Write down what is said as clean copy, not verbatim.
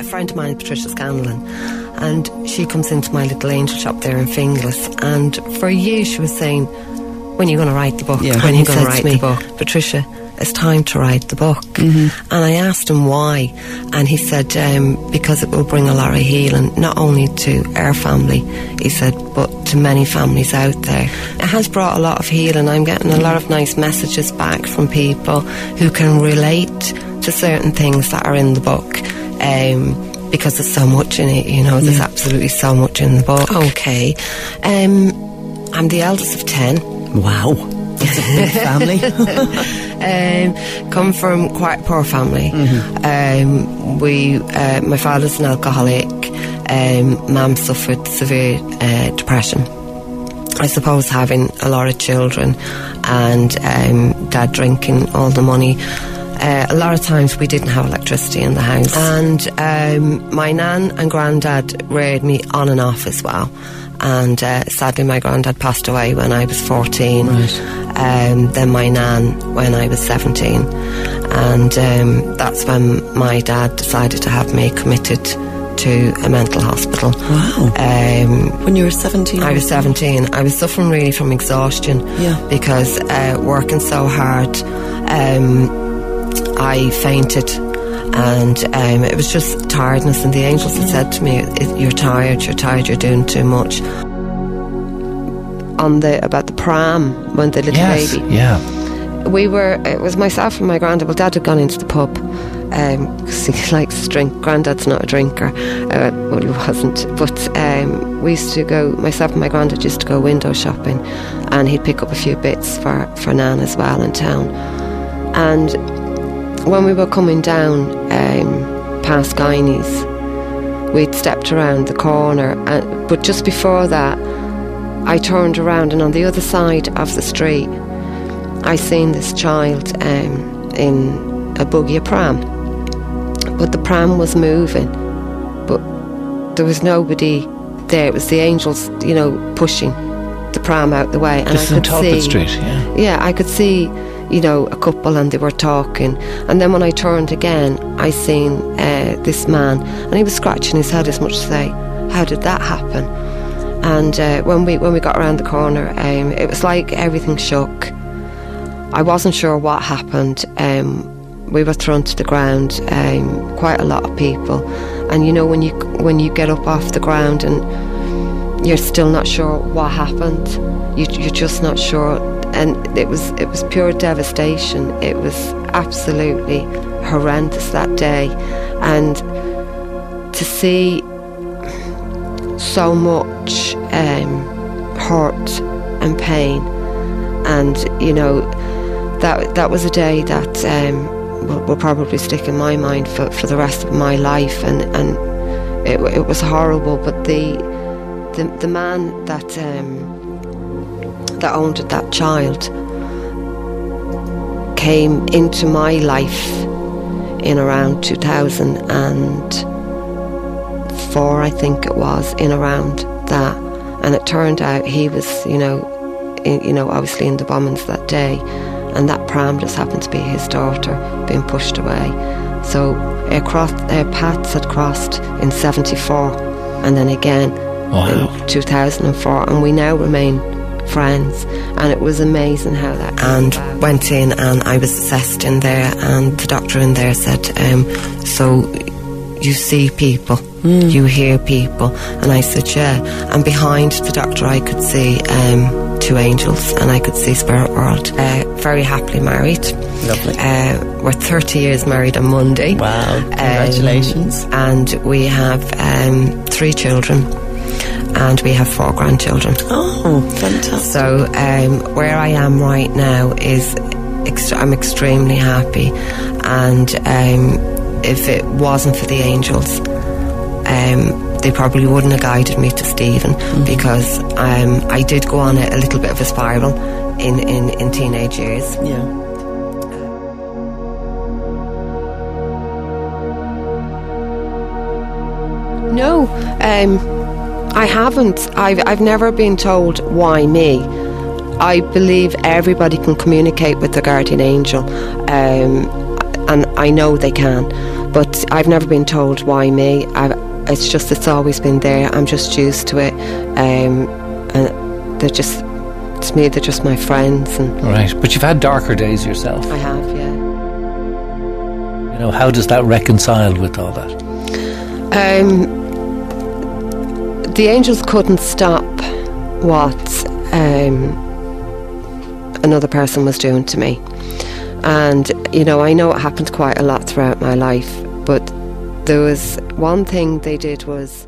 friend of mine, Patricia Scanlon, and she comes into my little angel shop there in Finglas, and for years she was saying, when are you going to write the book? Yeah. When are you going to write the book? Patricia, it's time to write the book. And I asked him why, and he said because it will bring a lot of healing, not only to our family, he said, but to many families out there. It has brought a lot of healing. I'm getting a lot of nice messages back from people who can relate to certain things that are in the book, because there's so much in it, you know. There's absolutely so much in the book. Okay, I'm the eldest of 10. Wow, that's a big family. Come from quite a poor family. My father's an alcoholic. Mum suffered severe depression. I suppose having a lot of children and dad drinking all the money. A lot of times we didn't have electricity in the house, and my nan and granddad reared me on and off as well. And sadly my granddad passed away when I was 14. Then my nan when I was 17, and that's when my dad decided to have me committed to a mental hospital. Wow. When you were 17? I was 17. I was suffering really from exhaustion, because working so hard, I fainted, and it was just tiredness, and the angels had said to me, you're tired, you're doing too much. About the pram, when the little baby, it was myself and my granddad. Well, Dad had gone into the pub because he likes to drink. Granddad's not a drinker, well, he wasn't, but we used to go, myself and my granddad used to go window shopping, and he'd pick up a few bits for Nan as well in town. And when we were coming down past Guineas, we'd stepped around the corner, but just before that I turned around, and on the other side of the street I seen this child in a buggy, a pram, but the pram was moving, but there was nobody there. It was the angels, you know, pushing the pram out the way, and this I could see Street, I could see, you know, a couple, and they were talking. And then when I turned again, I seen this man, and he was scratching his head as much to say, how did that happen? And when we got around the corner, it was like everything shook. I wasn't sure what happened. We were thrown to the ground, quite a lot of people, and you know, when you get up off the ground and you're still not sure what happened, you're just not sure. And it was pure devastation. It was absolutely horrendous that day, and to see so much hurt and pain, and you know, that was a day that will probably stick in my mind for the rest of my life, and it was horrible. But the man that owned that child came into my life in around 2004, I think it was, in around that. And it turned out he was, obviously in the bombings that day, and that pram just happened to be his daughter being pushed away. So our paths had crossed in 74, and then again in 2004, and we now remain friends. And it was amazing how that came about. Went in, and I was assessed in there, and the doctor in there said, so you see people, you hear people? And I said, yeah. And behind the doctor I could see two angels, and I could see spirit world. Very happily married. Lovely. We're 30 years married on Monday. Wow, congratulations. And we have 3 children, and we have 4 grandchildren. Oh, fantastic. So where I am right now is I'm extremely happy, and if it wasn't for the angels, they probably wouldn't have guided me to Stephen, because I did go on a little bit of a spiral in teenage years. Yeah. No, I haven't. I've never been told why me. I believe everybody can communicate with their guardian angel, and I know they can. But I've never been told why me. It's always been there. I'm just used to it. And they're just, to me, they're just my friends. And Right, but you've had darker days yourself. I have, yeah. You know, how does that reconcile with all that? The angels couldn't stop what another person was doing to me. And, you know, I know it happened quite a lot throughout my life, but there was one thing they did was